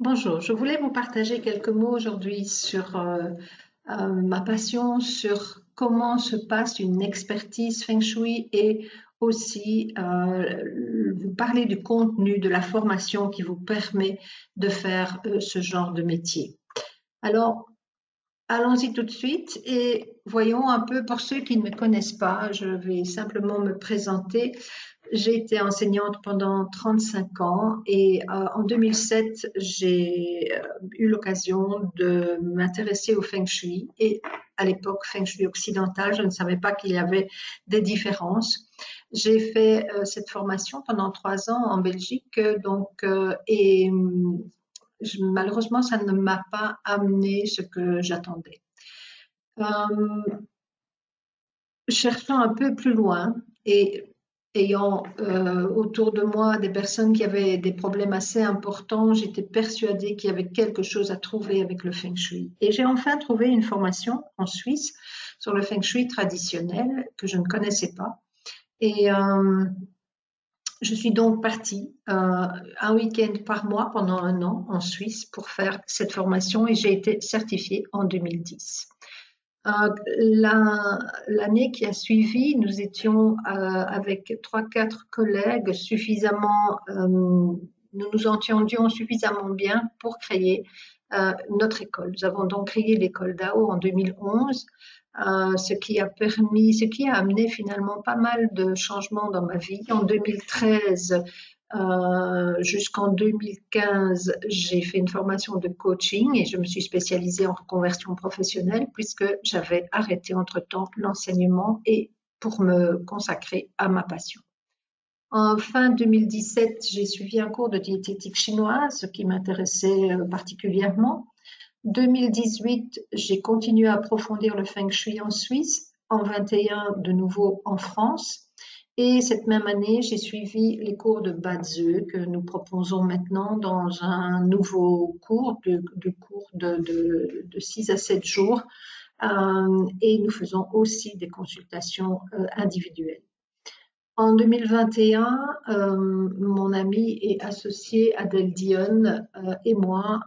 Bonjour, je voulais vous partager quelques mots aujourd'hui sur ma passion, sur comment se passe une expertise Feng Shui et aussi vous parler du contenu de la formation qui vous permet de faire ce genre de métier. Alors, allons-y tout de suite et voyons un peu pour ceux qui ne me connaissent pas, je vais simplement me présenter. J'ai été enseignante pendant 35 ans et en 2007, j'ai eu l'occasion de m'intéresser au Feng Shui et à l'époque Feng Shui occidental, je ne savais pas qu'il y avait des différences. J'ai fait cette formation pendant 3 ans en Belgique et malheureusement, ça ne m'a pas amené ce que j'attendais. Euh, Cherchant un peu plus loin et ayant autour de moi des personnes qui avaient des problèmes assez importants, j'étais persuadée qu'il y avait quelque chose à trouver avec le Feng Shui. Et j'ai enfin trouvé une formation en Suisse sur le Feng Shui traditionnel que je ne connaissais pas. Et je suis donc partie un week-end par mois pendant un an en Suisse pour faire cette formation et j'ai été certifiée en 2010. L'année qui a suivi, nous étions avec 3-4 collègues nous nous entendions suffisamment bien pour créer notre école. Nous avons donc créé l'école Dao en 2011, ce qui a amené finalement pas mal de changements dans ma vie. En 2013, jusqu'en 2015, j'ai fait une formation de coaching et je me suis spécialisée en reconversion professionnelle puisque j'avais arrêté entre-temps l'enseignement et pour me consacrer à ma passion. En fin 2017, j'ai suivi un cours de diététique chinoise, ce qui m'intéressait particulièrement. 2018, j'ai continué à approfondir le Feng Shui en Suisse. En 21, de nouveau en France. Et cette même année, j'ai suivi les cours de Bazeux que nous proposons maintenant dans un nouveau cours de 6 à 7 jours. Et nous faisons aussi des consultations individuelles. En 2021, mon amie et associée Adèle Dionne et moi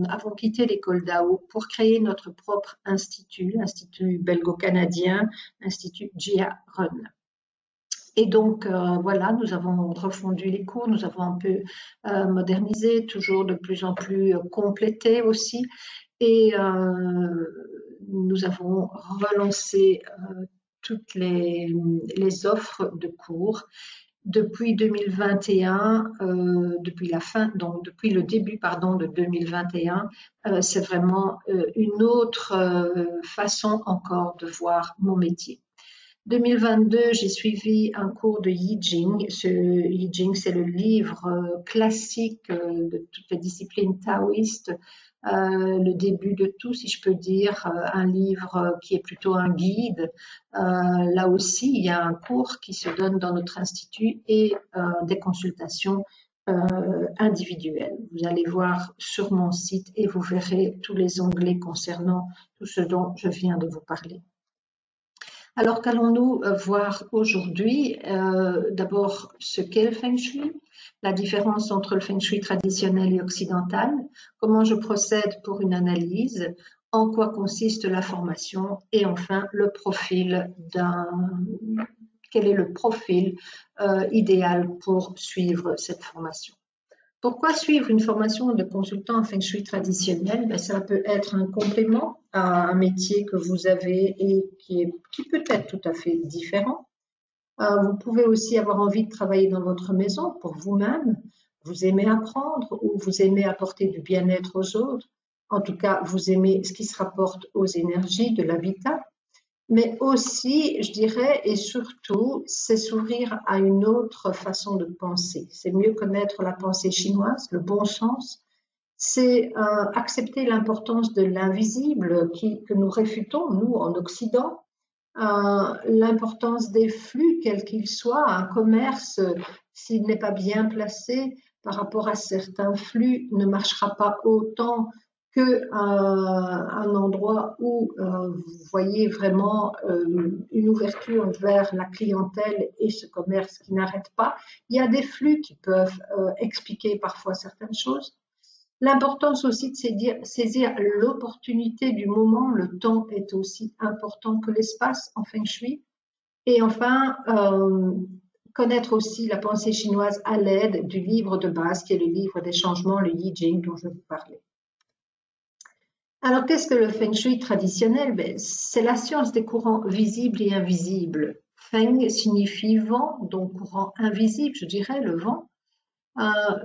avons quitté l'école Dao pour créer notre propre institut, l'Institut belgo-canadien, l'Institut Jia Run. Et donc, voilà, nous avons refondu les cours, nous avons un peu modernisé, toujours de plus en plus complété aussi. Et nous avons relancé toutes les offres de cours. Depuis 2021, depuis le début de 2021, c'est vraiment une autre façon encore de voir mon métier. 2022, j'ai suivi un cours de Yi Jing. Ce Yi Jing, c'est le livre classique de toutes les disciplines taoïstes, le début de tout, si je peux dire, un livre qui est plutôt un guide. Là aussi, il y a un cours qui se donne dans notre institut et des consultations individuelles. Vous allez voir sur mon site et vous verrez tous les onglets concernant tout ce dont je viens de vous parler. Alors qu'allons-nous voir aujourd'hui d'abord ce qu'est le Feng Shui, la différence entre le Feng Shui traditionnel et occidental, comment je procède pour une analyse, en quoi consiste la formation et enfin quel est le profil idéal pour suivre cette formation. Pourquoi suivre une formation de consultant en Feng Shui traditionnel? Ça peut être un complément à un métier que vous avez et qui peut être tout à fait différent. Vous pouvez aussi avoir envie de travailler dans votre maison pour vous-même. Vous aimez apprendre ou vous aimez apporter du bien-être aux autres. En tout cas, vous aimez ce qui se rapporte aux énergies de l'habitat. Mais aussi, je dirais, et surtout, c'est s'ouvrir à une autre façon de penser. C'est mieux connaître la pensée chinoise, le bon sens. C'est accepter l'importance de l'invisible que nous réfutons, nous, en Occident. L'importance des flux, quels qu'ils soient. Un commerce, s'il n'est pas bien placé par rapport à certains flux, ne marchera pas autant qu'un endroit où vous voyez vraiment une ouverture vers la clientèle et ce commerce qui n'arrête pas. Il y a des flux qui peuvent expliquer parfois certaines choses. L'importance aussi de saisir l'opportunité du moment. Le temps est aussi important que l'espace en Feng Shui. Et enfin, connaître aussi la pensée chinoise à l'aide du livre de base, qui est le livre des changements, le Yi Jing, dont je vous parlais. Alors, qu'est-ce que le Feng Shui traditionnel? C'est la science des courants visibles et invisibles. Feng signifie vent, donc courant invisible, je dirais, le vent.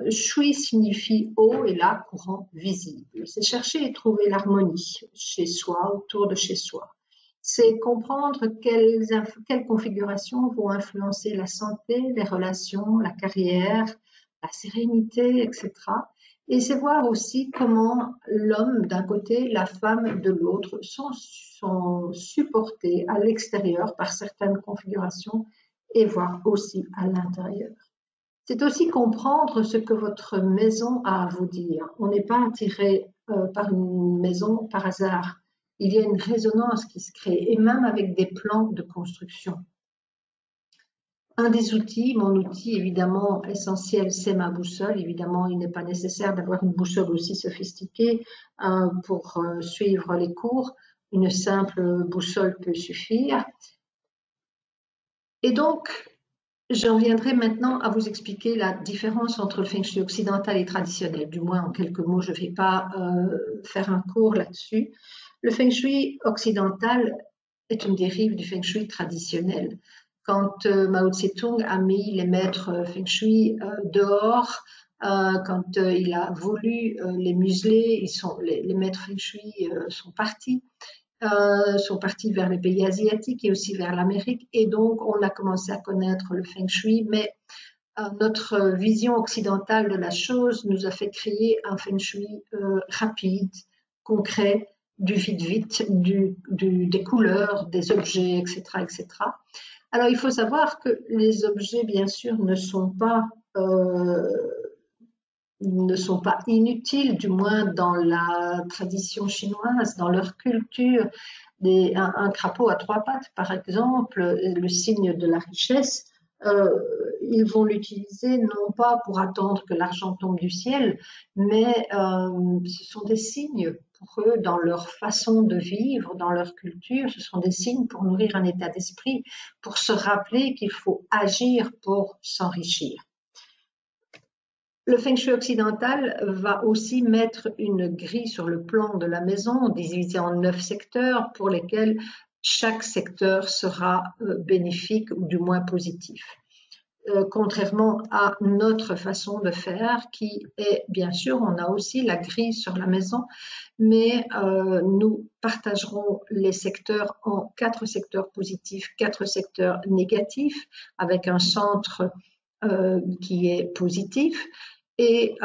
Shui signifie eau et là, courant visible. C'est chercher et trouver l'harmonie chez soi, autour de chez soi. C'est comprendre quelles configurations vont influencer la santé, les relations, la carrière, la sérénité, etc. Et c'est voir aussi comment l'homme d'un côté, la femme de l'autre sont supportés à l'extérieur par certaines configurations et voir aussi à l'intérieur. C'est aussi comprendre ce que votre maison a à vous dire. On n'est pas attiré par une maison par hasard. Il y a une résonance qui se crée, et même avec des plans de construction. Un des outils, mon outil évidemment essentiel, c'est ma boussole. Évidemment, il n'est pas nécessaire d'avoir une boussole aussi sophistiquée pour suivre les cours. Une simple boussole peut suffire. Et donc, j'en viendrai maintenant à vous expliquer la différence entre le Feng Shui occidental et traditionnel. Du moins, en quelques mots, je ne vais pas faire un cours là-dessus. Le Feng Shui occidental est une dérive du Feng Shui traditionnel. Quand Mao Tse-tung a mis les maîtres Feng Shui dehors, quand il a voulu les museler, les maîtres Feng Shui sont partis vers les pays asiatiques et aussi vers l'Amérique. Et donc, on a commencé à connaître le Feng Shui, mais notre vision occidentale de la chose nous a fait créer un Feng Shui rapide, concret, du vite-vite, des couleurs, des objets, etc., etc. Alors, il faut savoir que les objets, bien sûr, ne sont pas inutiles, du moins dans la tradition chinoise, dans leur culture. Un crapaud à trois pattes, par exemple, le signe de la richesse, ils vont l'utiliser non pas pour attendre que l'argent tombe du ciel, mais ce sont des signes pour eux dans leur façon de vivre, dans leur culture. Ce sont des signes pour nourrir un état d'esprit, pour se rappeler qu'il faut agir pour s'enrichir. Le Feng Shui occidental va aussi mettre une grille sur le plan de la maison, divisée en 9 secteurs, pour lesquels chaque secteur sera bénéfique ou du moins positif. Contrairement à notre façon de faire, qui est, bien sûr, on a aussi la grille sur la maison, mais nous partagerons les secteurs en 4 secteurs positifs, 4 secteurs négatifs, avec un centre qui est positif. Et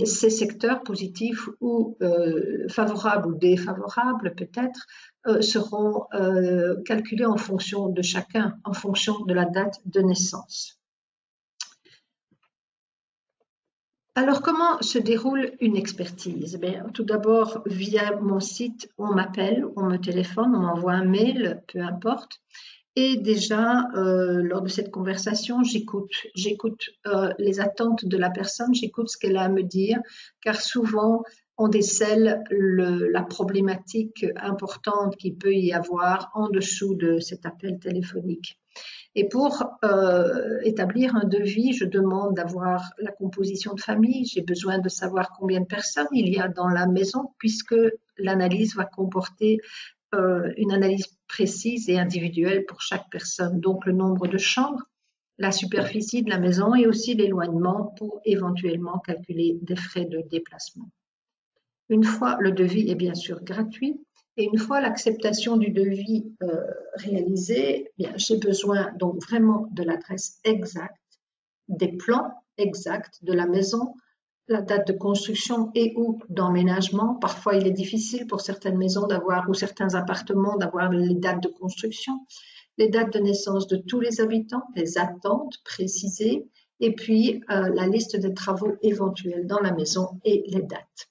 ces secteurs positifs ou favorables ou défavorables peut-être seront calculés en fonction de chacun, en fonction de la date de naissance. Alors, comment se déroule une expertise? Tout d'abord, via mon site, on m'appelle, on me téléphone, on m'envoie un mail, peu importe. Et déjà, lors de cette conversation, j'écoute les attentes de la personne, j'écoute ce qu'elle a à me dire, car souvent, on décèle la problématique importante qu'il peut y avoir en dessous de cet appel téléphonique. Et pour établir un devis, je demande d'avoir la composition de famille, j'ai besoin de savoir combien de personnes il y a dans la maison, puisque l'analyse va comporter une analyse précise et individuelle pour chaque personne. Donc, le nombre de chambres, la superficie de la maison et aussi l'éloignement pour éventuellement calculer des frais de déplacement. Une fois le devis est bien sûr gratuit et une fois l'acceptation du devis réalisée, j'ai besoin donc vraiment de l'adresse exacte, des plans exacts de la maison, la date de construction et ou d'emménagement. Parfois, il est difficile pour certaines maisons ou certains appartements d'avoir les dates de construction, les dates de naissance de tous les habitants, les attentes précisées, et puis la liste des travaux éventuels dans la maison et les dates.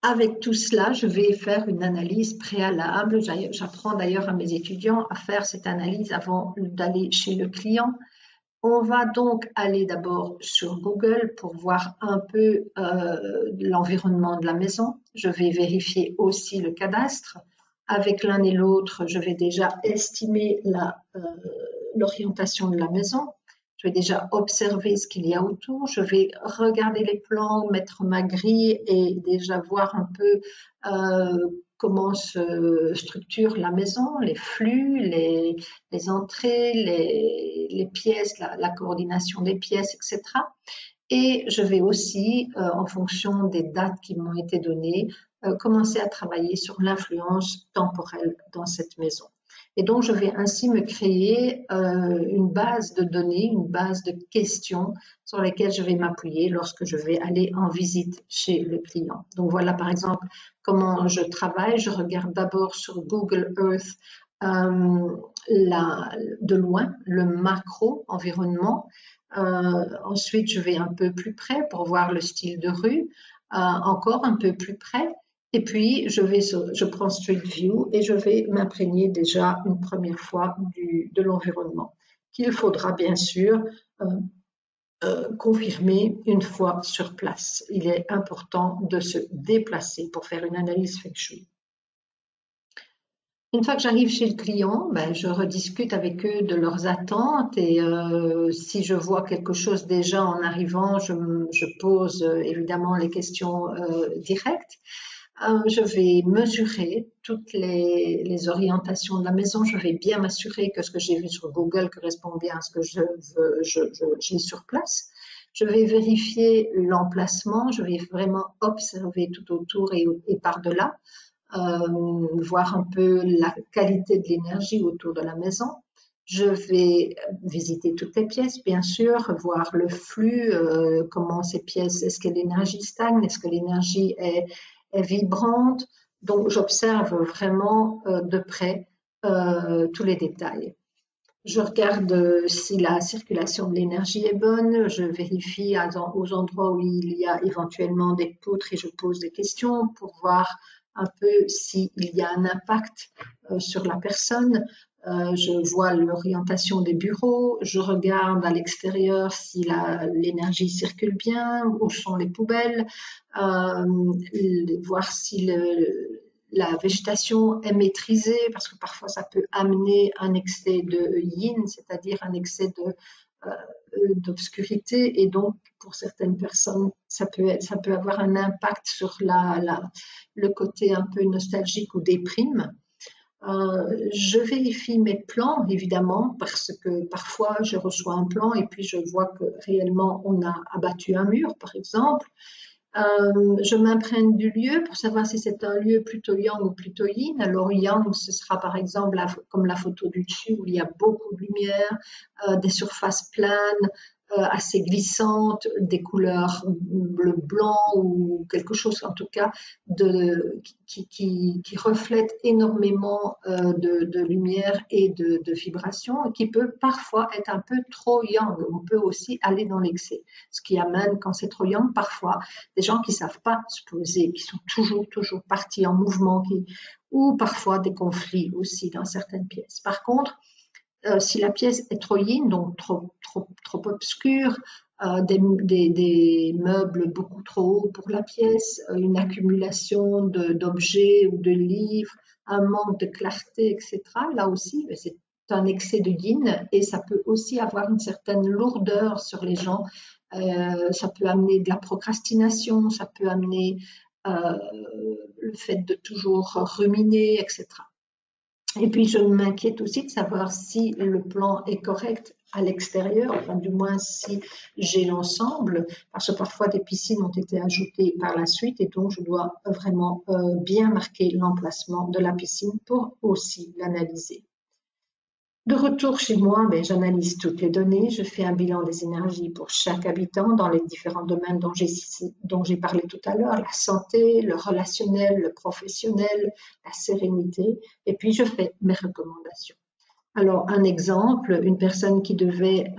Avec tout cela, je vais faire une analyse préalable. J'apprends d'ailleurs à mes étudiants à faire cette analyse avant d'aller chez le client. On va donc aller d'abord sur Google pour voir un peu l'environnement de la maison. Je vais vérifier aussi le cadastre. Avec l'un et l'autre, je vais déjà estimer l'orientation de la maison. Je vais déjà observer ce qu'il y a autour. Je vais regarder les plans, mettre ma grille et déjà voir un peu comment se structure la maison, les flux, les entrées, les pièces, la coordination des pièces, etc. Et je vais aussi, en fonction des dates qui m'ont été données, commencer à travailler sur l'influence temporelle dans cette maison. Et donc, je vais ainsi me créer une base de données, une base de questions sur lesquelles je vais m'appuyer lorsque je vais aller en visite chez le client. Donc, voilà par exemple comment je travaille. Je regarde d'abord sur Google Earth de loin le macro-environnement. Ensuite, je vais un peu plus près pour voir le style de rue, encore un peu plus près. Et puis, je prends Street View et je vais m'imprégner déjà une première fois de l'environnement, qu'il faudra bien sûr confirmer une fois sur place. Il est important de se déplacer pour faire une analyse Feng Shui. Une fois que j'arrive chez le client, ben, je rediscute avec eux de leurs attentes et si je vois quelque chose déjà en arrivant, je pose évidemment les questions directes. Je vais mesurer toutes les orientations de la maison. Je vais bien m'assurer que ce que j'ai vu sur Google correspond bien à ce que j'ai sur place. Je vais vérifier l'emplacement. Je vais vraiment observer tout autour et par-delà. Voir un peu la qualité de l'énergie autour de la maison. Je vais visiter toutes les pièces, bien sûr, voir le flux, comment ces pièces, est-ce que l'énergie stagne, est-ce que l'énergie est vibrante. Donc, j'observe vraiment de près tous les détails. Je regarde si la circulation de l'énergie est bonne, je vérifie aux endroits où il y a éventuellement des poutres et je pose des questions pour voir un peu s'il y a un impact sur la personne. Je vois l'orientation des bureaux, je regarde à l'extérieur si l'énergie circule bien, où sont les poubelles, voir si la végétation est maîtrisée parce que parfois ça peut amener un excès de yin, c'est-à-dire un excès d'obscurité et donc pour certaines personnes ça peut avoir un impact sur le côté un peu nostalgique ou déprime. Je vérifie mes plans évidemment parce que parfois je reçois un plan et puis je vois que réellement on a abattu un mur par exemple. Je m'imprègne du lieu pour savoir si c'est un lieu plutôt yang ou plutôt yin. Alors yang, ce sera par exemple comme la photo du dessus où il y a beaucoup de lumière, des surfaces planes, assez glissantes, des couleurs bleu blanc ou quelque chose en tout cas qui reflète énormément de lumière et de vibration et qui peut parfois être un peu trop yang. On peut aussi aller dans l'excès, ce qui amène quand c'est trop yang parfois des gens qui savent pas se poser, qui sont toujours partis en mouvement, ou parfois des conflits aussi dans certaines pièces. Par contre, si la pièce est trop yin, donc trop obscure, des meubles beaucoup trop hauts pour la pièce, une accumulation d'objets ou de livres, un manque de clarté, etc. Là aussi, c'est un excès de yin et ça peut aussi avoir une certaine lourdeur sur les gens. Ça peut amener de la procrastination, ça peut amener le fait de toujours ruminer, etc. Et puis, je m'inquiète aussi de savoir si le plan est correct à l'extérieur, enfin du moins si j'ai l'ensemble, parce que parfois des piscines ont été ajoutées par la suite et donc je dois vraiment bien marquer l'emplacement de la piscine pour aussi l'analyser. De retour chez moi, j'analyse toutes les données, je fais un bilan des énergies pour chaque habitant dans les différents domaines dont j'ai parlé tout à l'heure, la santé, le relationnel, le professionnel, la sérénité, et puis je fais mes recommandations. Alors, un exemple, une personne qui devait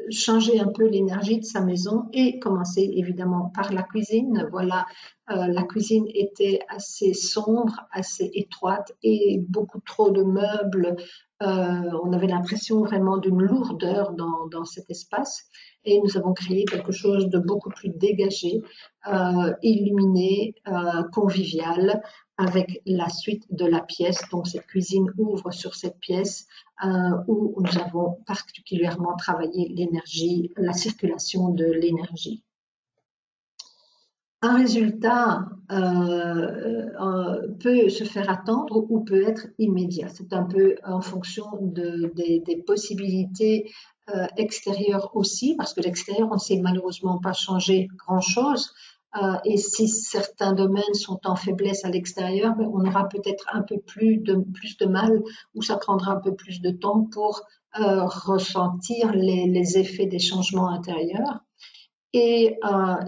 changer un peu l'énergie de sa maison et commencer évidemment par la cuisine. Voilà, la cuisine était assez sombre, assez étroite et beaucoup trop de meubles On avait l'impression vraiment d'une lourdeur dans cet espace et nous avons créé quelque chose de beaucoup plus dégagé, illuminé, convivial avec la suite de la pièce. Donc cette cuisine ouvre sur cette pièce où nous avons particulièrement travaillé l'énergie, la circulation de l'énergie. Un résultat peut se faire attendre ou peut être immédiat. C'est un peu en fonction des possibilités extérieures aussi, parce que l'extérieur, on ne sait malheureusement pas changer grand-chose. Et si certains domaines sont en faiblesse à l'extérieur, on aura peut-être un peu plus de mal ou ça prendra un peu plus de temps pour ressentir les effets des changements intérieurs. Et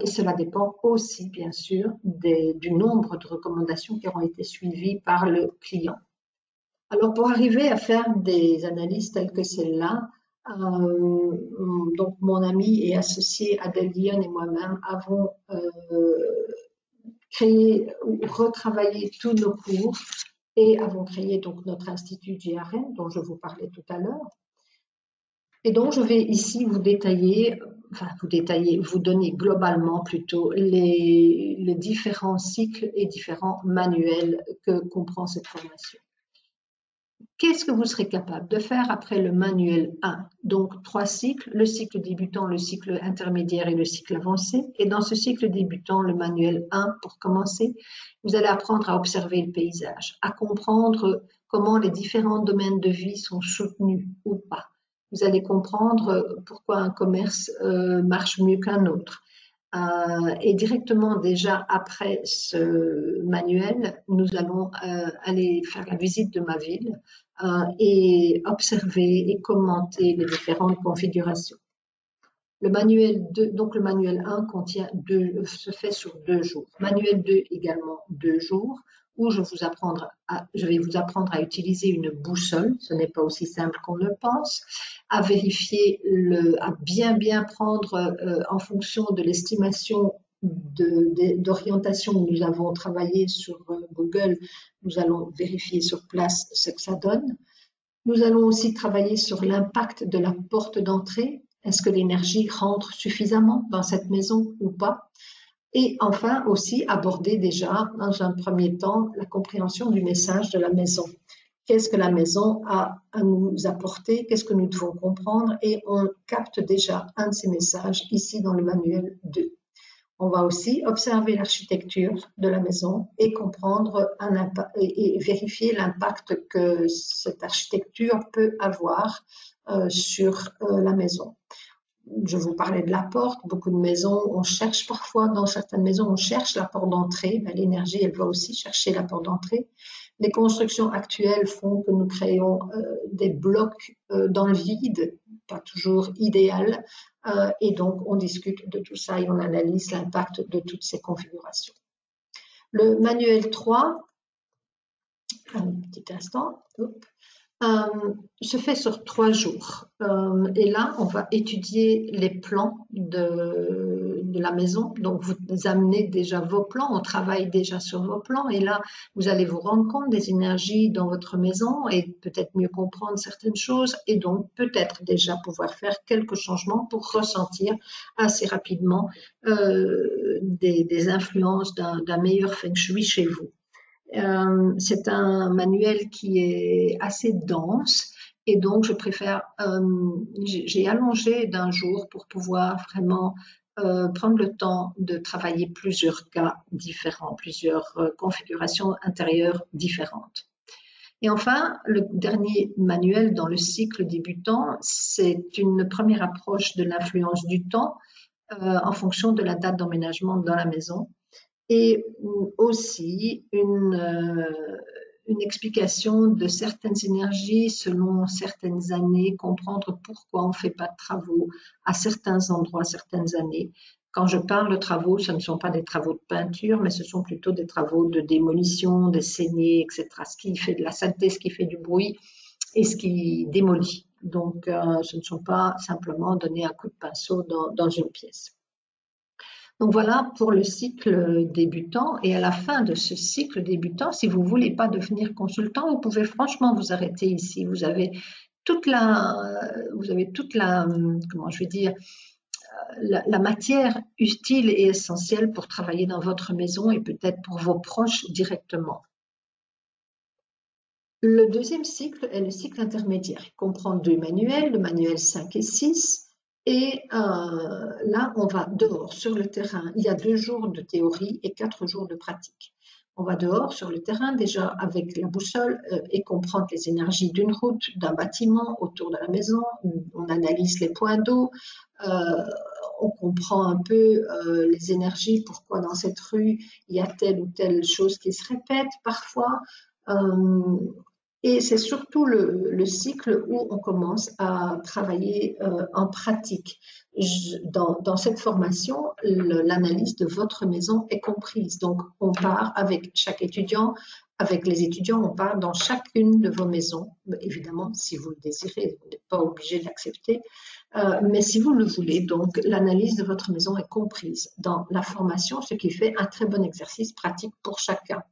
cela dépend aussi, bien sûr, du nombre de recommandations qui auront été suivies par le client. Alors, pour arriver à faire des analyses telles que celle-là, donc mon ami et associé Adèle Dionne et moi-même avons créé ou retravaillé tous nos cours et avons créé donc notre institut GRN dont je vous parlais tout à l'heure. Et donc, je vais ici vous détailler, vous donner globalement plutôt les différents cycles et différents manuels que comprend cette formation. Qu'est-ce que vous serez capable de faire après le manuel 1? Donc, 3 cycles, le cycle débutant, le cycle intermédiaire et le cycle avancé. Et dans ce cycle débutant, le manuel 1, pour commencer, vous allez apprendre à observer le paysage, à comprendre comment les différents domaines de vie sont soutenus ou pas. Vous allez comprendre pourquoi un commerce marche mieux qu'un autre. Et directement déjà après ce manuel, nous allons aller faire la visite de ma ville et observer et commenter les différentes configurations. Le manuel 2, donc le manuel 1 se fait sur 2 jours. Manuel 2 également 2 jours où je vais vous apprendre à utiliser une boussole. Ce n'est pas aussi simple qu'on le pense. À vérifier, à bien prendre en fonction de l'estimation d'orientation que nous avons travaillé sur Google. Nous allons vérifier sur place ce que ça donne. Nous allons aussi travailler sur l'impact de la porte d'entrée. Est-ce que l'énergie rentre suffisamment dans cette maison ou pas? Et enfin aussi aborder déjà dans un premier temps la compréhension du message de la maison. Qu'est-ce que la maison a à nous apporter? Qu'est-ce que nous devons comprendre? Et on capte déjà un de ces messages ici dans le manuel 2. On va aussi observer l'architecture de la maison et comprendre et vérifier l'impact que cette architecture peut avoir sur la maison. Je vous parlais de la porte. Beaucoup de maisons, on cherche parfois, dans certaines maisons, on cherche la porte d'entrée. L'énergie, elle va aussi chercher la porte d'entrée. Les constructions actuelles font que nous créons des blocs dans le vide, pas toujours idéal, et donc on discute de tout ça et on analyse l'impact de toutes ces configurations. Le manuel 3, un petit instant, se fait sur 3 jours. Et là, on va étudier les plans de la maison. Donc, vous amenez déjà vos plans, on travaille déjà sur vos plans. Et là, vous allez vous rendre compte des énergies dans votre maison et peut-être mieux comprendre certaines choses. Et donc, peut-être déjà pouvoir faire quelques changements pour ressentir assez rapidement des influences d'un meilleur feng shui chez vous. C'est un manuel qui est assez dense et donc je préfère, j'ai allongé d'un jour pour pouvoir vraiment prendre le temps de travailler plusieurs cas différents, plusieurs configurations intérieures différentes. Et enfin, le dernier manuel dans le cycle débutant, c'est une première approche de l'influence du temps en fonction de la date d'emménagement dans la maison. Et aussi une explication de certaines énergies selon certaines années, comprendre pourquoi on ne fait pas de travaux à certains endroits, certaines années. Quand je parle de travaux, ce ne sont pas des travaux de peinture, mais ce sont plutôt des travaux de démolition, de saignée, etc. Ce qui fait de la saleté, ce qui fait du bruit et ce qui démolit. Donc, ce ne sont pas simplement donner un coup de pinceau dans une pièce. Donc voilà pour le cycle débutant. Et à la fin de ce cycle débutant, si vous ne voulez pas devenir consultant, vous pouvez franchement vous arrêter ici. Vous avez toute la, comment je vais dire, la matière utile et essentielle pour travailler dans votre maison et peut-être pour vos proches directement. Le deuxième cycle est le cycle intermédiaire. Il comprend 2 manuels, le manuel 5 et 6. Et là, on va dehors, sur le terrain. Il y a 2 jours de théorie et 4 jours de pratique. On va dehors, sur le terrain, déjà avec la boussole et comprendre les énergies d'une route, d'un bâtiment autour de la maison. On analyse les points d'eau. On comprend un peu les énergies, pourquoi dans cette rue, il y a telle ou telle chose qui se répète parfois. Et c'est surtout le cycle où on commence à travailler en pratique. Dans cette formation, l'analyse de votre maison est comprise. Donc, on part avec chaque étudiant, avec les étudiants, on part dans chacune de vos maisons. Évidemment, si vous le désirez, vous n'êtes pas obligé d'accepter. Mais si vous le voulez, donc l'analyse de votre maison est comprise dans la formation, ce qui fait un très bon exercice pratique pour chacun.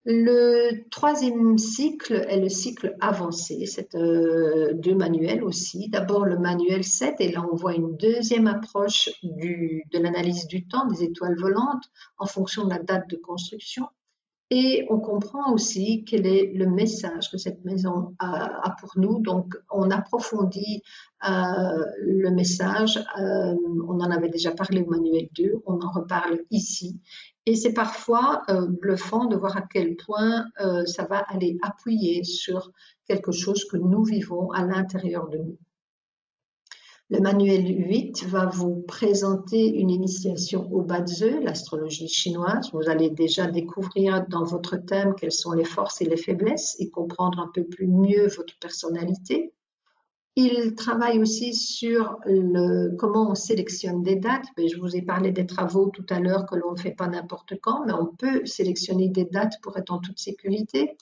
Le troisième cycle est le cycle avancé. C'est 2 manuels aussi. D'abord le manuel 7, et là on voit une deuxième approche de l'analyse du temps des étoiles volantes en fonction de la date de construction. Et on comprend aussi quel est le message que cette maison a pour nous. Donc, on approfondit le message. On en avait déjà parlé au manuel 2, on en reparle ici. Et c'est parfois bluffant de voir à quel point ça va aller appuyer sur quelque chose que nous vivons à l'intérieur de nous. Le manuel 8 va vous présenter une initiation au Bazhe, l'astrologie chinoise. Vous allez déjà découvrir dans votre thème quelles sont les forces et les faiblesses et comprendre un peu plus mieux votre personnalité. Il travaille aussi sur comment on sélectionne des dates. Je vous ai parlé des travaux tout à l'heure que l'on ne fait pas n'importe quand, mais on peut sélectionner des dates pour être en toute sécurité.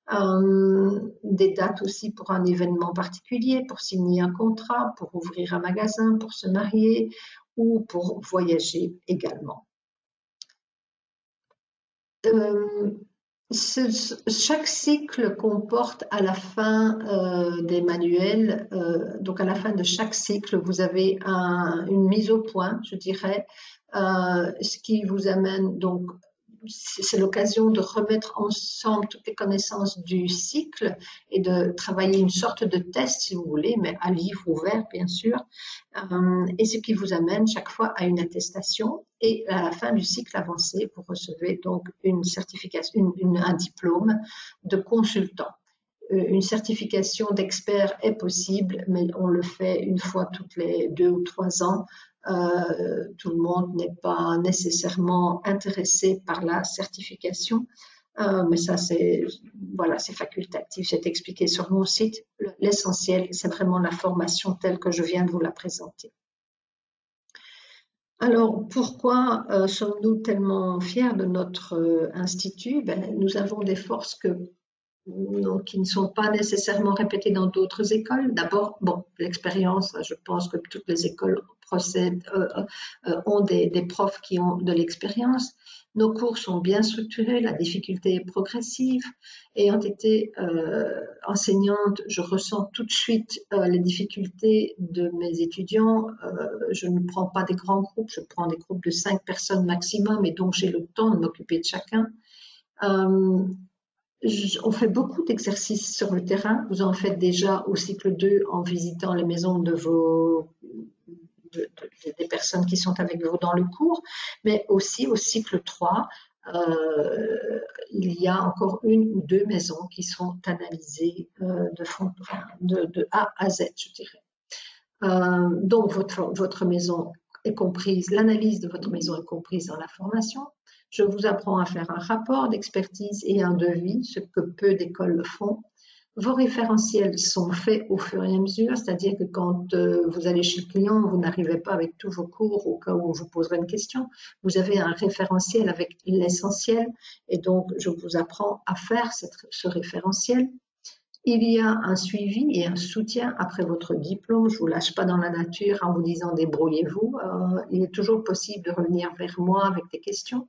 Des dates aussi pour un événement particulier, pour signer un contrat, pour ouvrir un magasin, pour se marier ou pour voyager également. Chaque cycle comporte à la fin des manuels, donc à la fin de chaque cycle, vous avez une mise au point, je dirais, ce qui vous amène donc c'est l'occasion de remettre ensemble toutes les connaissances du cycle et de travailler une sorte de test, si vous voulez, mais à livre ouvert, bien sûr, et ce qui vous amène chaque fois à une attestation. Et à la fin du cycle avancé, vous recevez donc une certification, un diplôme de consultant. Une certification d'expert est possible, mais on le fait une fois toutes les 2 ou 3 ans. Tout le monde n'est pas nécessairement intéressé par la certification, mais ça c'est facultatif, c'est expliqué sur mon site. L'essentiel, c'est vraiment la formation telle que je viens de vous la présenter. Alors, pourquoi sommes-nous tellement fiers de notre institut? Nous avons des forces qui ne sont pas nécessairement répétées dans d'autres écoles. D'abord, l'expérience, je pense que toutes les écoles ont des profs qui ont de l'expérience. Nos cours sont bien structurés, la difficulté est progressive. Ayant été enseignante, je ressens tout de suite les difficultés de mes étudiants. Je ne prends pas des grands groupes, je prends des groupes de 5 personnes maximum, et donc j'ai le temps de m'occuper de chacun. On fait beaucoup d'exercices sur le terrain. Vous en faites déjà au cycle 2 en visitant les maisons des personnes qui sont avec vous dans le cours, mais aussi au cycle 3, il y a encore 1 ou 2 maisons qui sont analysées de A à Z, je dirais. Donc, votre maison est comprise, l'analyse de votre maison est comprise dans la formation. Je vous apprends à faire un rapport d'expertise et un devis, ce que peu d'écoles font. Vos référentiels sont faits au fur et à mesure, c'est-à-dire que quand vous allez chez le client, vous n'arrivez pas avec tous vos cours au cas où on vous poserait une question. Vous avez un référentiel avec l'essentiel, et donc je vous apprends à faire ce référentiel. Il y a un suivi et un soutien après votre diplôme. Je ne vous lâche pas dans la nature en vous disant débrouillez-vous. Il est toujours possible de revenir vers moi avec des questions.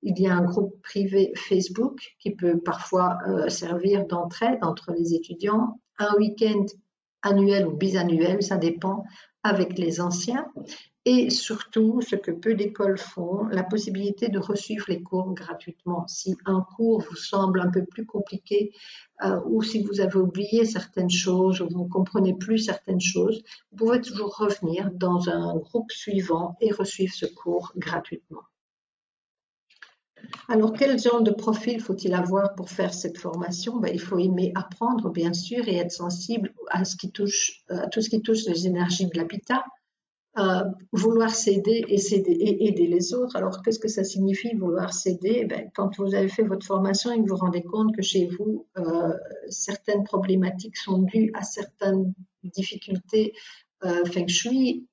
Il y a un groupe privé Facebook qui peut parfois servir d'entraide entre les étudiants. Un week-end annuel ou bisannuel, ça dépend, avec les anciens. Et surtout, ce que peu d'écoles font, la possibilité de resuivre les cours gratuitement. Si un cours vous semble un peu plus compliqué ou si vous avez oublié certaines choses ou vous ne comprenez plus certaines choses, vous pouvez toujours revenir dans un groupe suivant et resuivre ce cours gratuitement. Alors, quel genre de profil faut-il avoir pour faire cette formation? Il faut aimer apprendre, bien sûr, et être sensible à tout ce qui touche les énergies de l'habitat. Vouloir s'aider et aider les autres. Alors, qu'est-ce que ça signifie vouloir s'aider? Quand vous avez fait votre formation et que vous vous rendez compte que chez vous, certaines problématiques sont dues à certaines difficultés feng shui,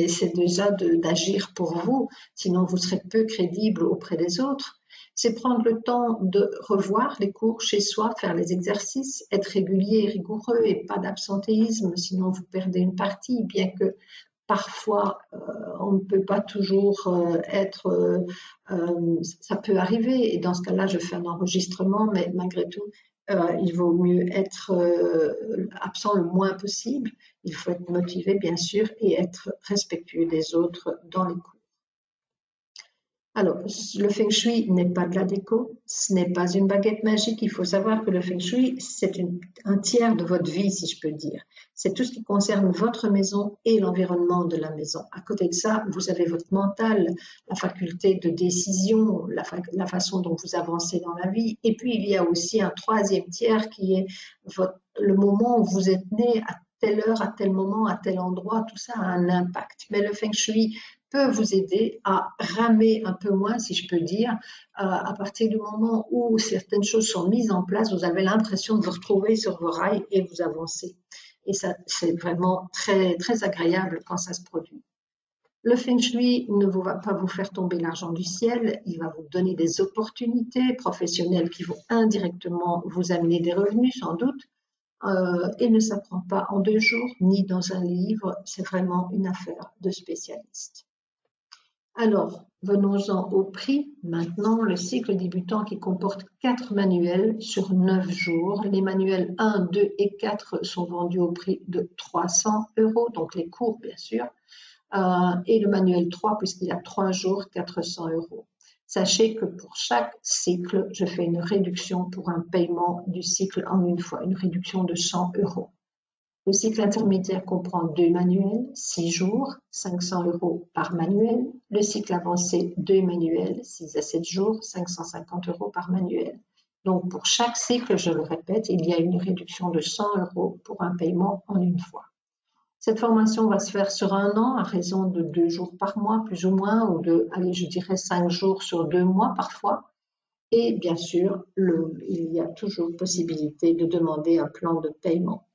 c'est déjà d'agir pour vous, sinon vous serez peu crédible auprès des autres. C'est prendre le temps de revoir les cours chez soi, faire les exercices, être régulier et rigoureux et pas d'absentéisme, sinon vous perdez une partie, bien que parfois, on ne peut pas toujours ça peut arriver, et dans ce cas-là, je fais un enregistrement, mais malgré tout, il vaut mieux être absent le moins possible. Il faut être motivé, bien sûr, et être respectueux des autres dans les cours. Alors, le feng shui n'est pas de la déco, ce n'est pas une baguette magique. Il faut savoir que le feng shui, c'est un tiers de votre vie, si je peux dire. C'est tout ce qui concerne votre maison et l'environnement de la maison. À côté de ça, vous avez votre mental, la faculté de décision, la façon dont vous avancez dans la vie. Et puis, il y a aussi un troisième tiers qui est le moment où vous êtes né, à telle heure, à tel moment, à tel endroit. Tout ça a un impact. Mais le feng shui peut vous aider à ramer un peu moins, si je peux dire, à partir du moment où certaines choses sont mises en place, vous avez l'impression de vous retrouver sur vos rails et vous avancez. Et ça, c'est vraiment très, très agréable quand ça se produit. Le feng shui ne va pas vous faire tomber l'argent du ciel, il va vous donner des opportunités professionnelles qui vont indirectement vous amener des revenus, sans doute, et ne s'apprend pas en 2 jours, ni dans un livre, c'est vraiment une affaire de spécialiste. Alors, venons-en au prix. Maintenant, le cycle débutant qui comporte 4 manuels sur 9 jours. Les manuels 1, 2 et 4 sont vendus au prix de 300 €, donc les cours bien sûr. Et le manuel 3, puisqu'il a 3 jours, 400 €. Sachez que pour chaque cycle, je fais une réduction pour un paiement du cycle en une fois, une réduction de 100 €. Le cycle intermédiaire comprend 2 manuels, 6 jours, 500 € par manuel. Le cycle avancé, 2 manuels, 6 à 7 jours, 550 € par manuel. Donc pour chaque cycle, je le répète, il y a une réduction de 100 € pour un paiement en une fois. Cette formation va se faire sur 1 an à raison de 2 jours par mois, plus ou moins, ou je dirais 5 jours sur 2 mois parfois. Et bien sûr, il y a toujours possibilité de demander un plan de paiement.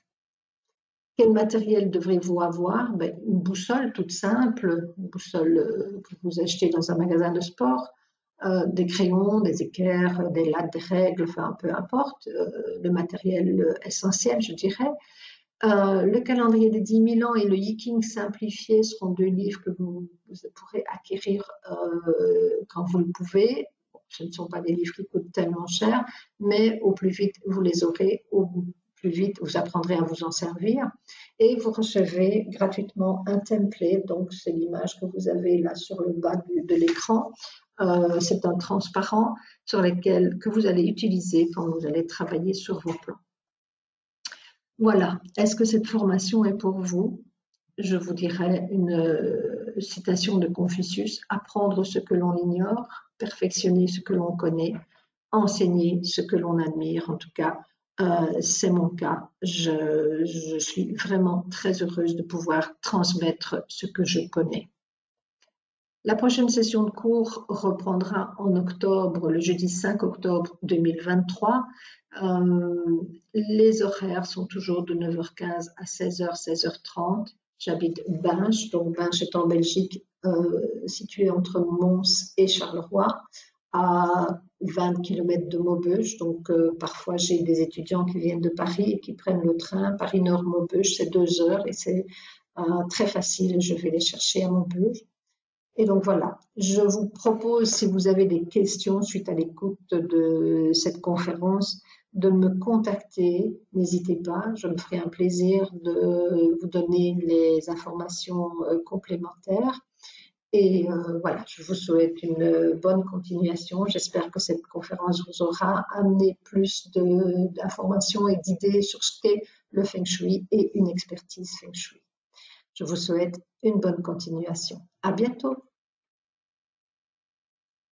Quel matériel devrez-vous avoir? Une boussole toute simple, une boussole que vous achetez dans un magasin de sport, des crayons, des équerres, des lattes, des règles, enfin peu importe, le matériel essentiel, je dirais. Le calendrier des 10 000 ans et le Yi-King simplifié seront 2 livres que vous pourrez acquérir quand vous le pouvez. Ce ne sont pas des livres qui coûtent tellement cher, mais au plus vite vous les aurez, au plus vite vous apprendrez à vous en servir. Et vous recevez gratuitement un template, donc c'est l'image que vous avez là sur le bas de l'écran. C'est un transparent que vous allez utiliser quand vous allez travailler sur vos plans. Voilà, est-ce que cette formation est pour vous? Je vous dirais une citation de Confucius, apprendre ce que l'on ignore, perfectionner ce que l'on connaît, enseigner ce que l'on admire. En tout cas, c'est mon cas. Je suis vraiment très heureuse de pouvoir transmettre ce que je connais. La prochaine session de cours reprendra en octobre, le jeudi 5 octobre 2023. Les horaires sont toujours de 9h15 à 16h, 16h30. J'habite Binche, donc Binche est en Belgique, située entre Mons et Charleroi. à 20 km de Maubeuge. Donc, parfois, j'ai des étudiants qui viennent de Paris et qui prennent le train. Paris-Nord-Maubeuge, c'est 2 heures et c'est très facile. Je vais les chercher à Maubeuge. Et donc voilà, je vous propose, si vous avez des questions suite à l'écoute de cette conférence, de me contacter. N'hésitez pas, je me ferai un plaisir de vous donner les informations complémentaires. Et voilà, je vous souhaite une bonne continuation. J'espère que cette conférence vous aura amené plus d'informations et d'idées sur ce qu'est le Feng Shui et une expertise Feng Shui. Je vous souhaite une bonne continuation. À bientôt.